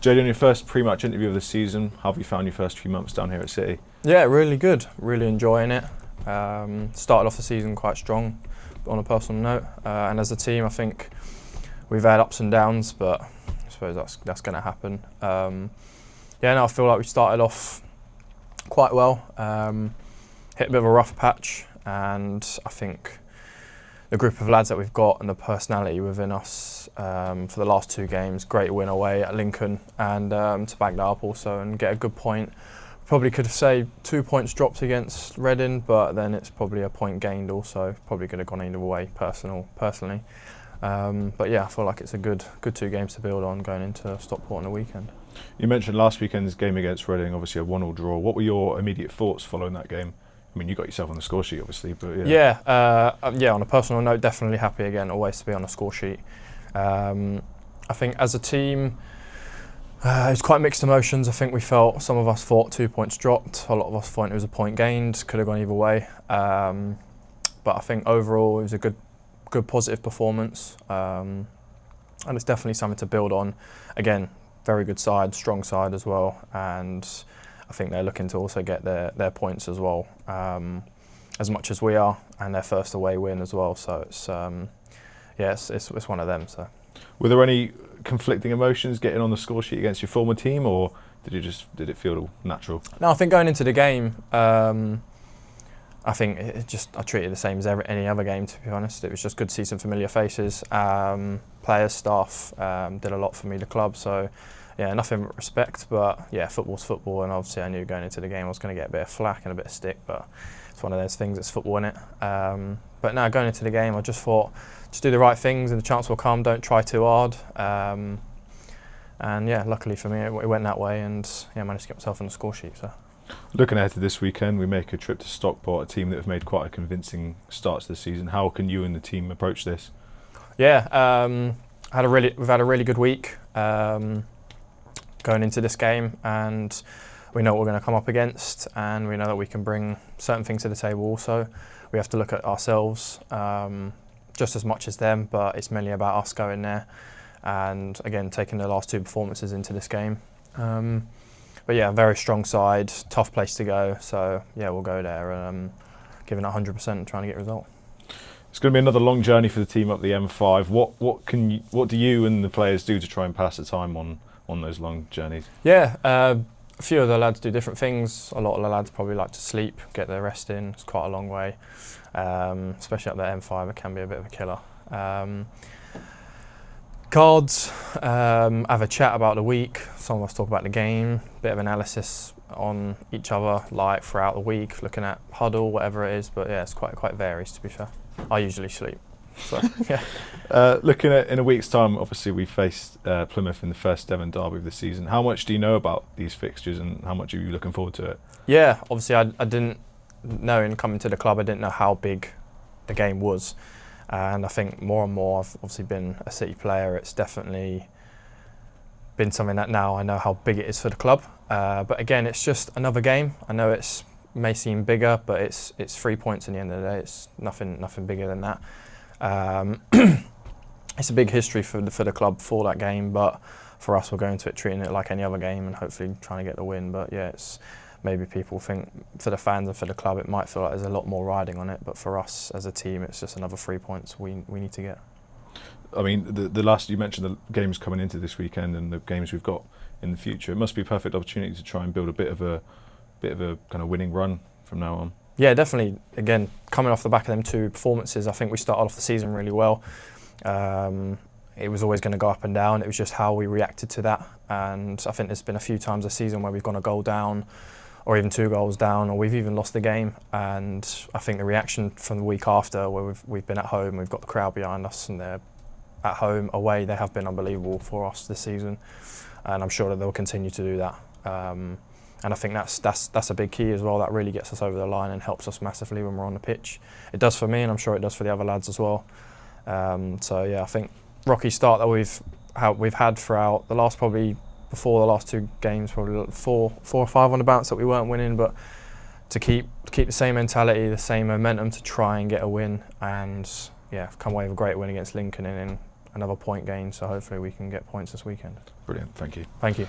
Jayden, your first pre-match interview of the season, how have you found your first few months down here at City? Yeah, really good. Really enjoying it. Started off the season quite strong on a personal note, and as a team I think we've had ups and downs, but I suppose that's going to happen. I feel like we started off quite well, hit a bit of a rough patch, and I think the group of lads that we've got and the personality within us for the last 2 games, great win away at Lincoln, and to back that up also and get a good point. Probably could have saved 2 points dropped against Reading, but then it's probably a point gained also. Probably could have gone either way personally. But yeah, I feel like it's a good 2 games to build on going into Stockport on the weekend. You mentioned last weekend's game against Reading, obviously a 1-1 draw. What were your immediate thoughts following that game? I mean, you got yourself on the score sheet, obviously, but yeah. On a personal note, definitely happy again, always to be on the score sheet. I think as a team, it's quite mixed emotions. I think some of us thought 2 points dropped, a lot of us thought it was a point gained, could have gone either way. But I think overall it was a good positive performance, and it's definitely something to build on. Again, very good side, strong side as well, and I think they're looking to also get their points as well, as much as we are, and their first away win as well. So it's one of them. So, were there any conflicting emotions getting on the score sheet against your former team, or did it feel natural? No, I think going into the game, I think I treated it the same as any other game, to be honest. It was just good to see some familiar faces. Players, staff did a lot for me, the club. So yeah, nothing but respect. But yeah, football's football, and obviously I knew going into the game I was going to get a bit of flack and a bit of stick. But it's one of those things. It's football, innit? But now going into the game, I just thought, just do the right things, and the chance will come. Don't try too hard. And yeah, luckily for me, it went that way, and yeah, I managed to get myself on the score sheet. So. Looking ahead to this weekend, we make a trip to Stockport, a team that have made quite a convincing start to the season. How can you and the team approach this? Yeah, we've had a really good week going into this game, and we know what we're going to come up against, and we know that we can bring certain things to the table also. We have to look at ourselves just as much as them, but it's mainly about us going there and again taking the last 2 performances into this game. But yeah, very strong side, tough place to go. So yeah, we'll go there and giving it 100% and trying to get a result. It's going to be another long journey for the team up the M5. What do you and the players do to try and pass the time on those long journeys? Yeah, a few of the lads do different things. A lot of the lads probably like to sleep, get their rest in. It's quite a long way, especially up the M5. It can be a bit of a killer. Cards, have a chat about the week. Some of us talk about the game, bit of analysis on each other, like throughout the week, looking at huddle, whatever it is. But yeah, it's quite varies, to be fair. I usually sleep. So yeah. Looking at in a week's time, obviously we faced Plymouth in the first Devon derby of the season. How much do you know about these fixtures, and how much are you looking forward to it? Yeah, obviously I didn't know in coming to the club. I didn't know how big the game was. And I think more and more, I've obviously been a City player, it's definitely been something that now I know how big it is for the club. But again, it's just another game. I know it may seem bigger, but it's 3 points in the end of the day. It's nothing bigger than that. It's a big history for the club for that game, but for us, we're going to it treating it like any other game and hopefully trying to get the win. But yeah, maybe people think for the fans and for the club it might feel like there's a lot more riding on it, but for us as a team it's just another 3 points we need to get. I mean, the last, you mentioned the games coming into this weekend and the games we've got in the future. It must be a perfect opportunity to try and build a bit of a kind of winning run from now on. Yeah, definitely. Again, coming off the back of them 2 performances, I think we started off the season really well. It was always going to go up and down. It was just how we reacted to that, and I think there's been a few times this season where we've gone a goal down, or even 2 goals down, or we've even lost the game. And I think the reaction from the week after, where we've been at home, we've got the crowd behind us, and they're at home, away, they have been unbelievable for us this season, and I'm sure that they'll continue to do that. And I think that's a big key as well. That really gets us over the line and helps us massively when we're on the pitch. It does for me, and I'm sure it does for the other lads as well. So yeah, I think rocky start that we've had throughout the last, probably before the last 2 games, probably 4 or 5 on the bounce that we weren't winning, but to keep the same mentality, the same momentum to try and get a win, and yeah, come away with a great win against Lincoln in another point gain. So hopefully we can get points this weekend. Brilliant. Thank you. Thank you.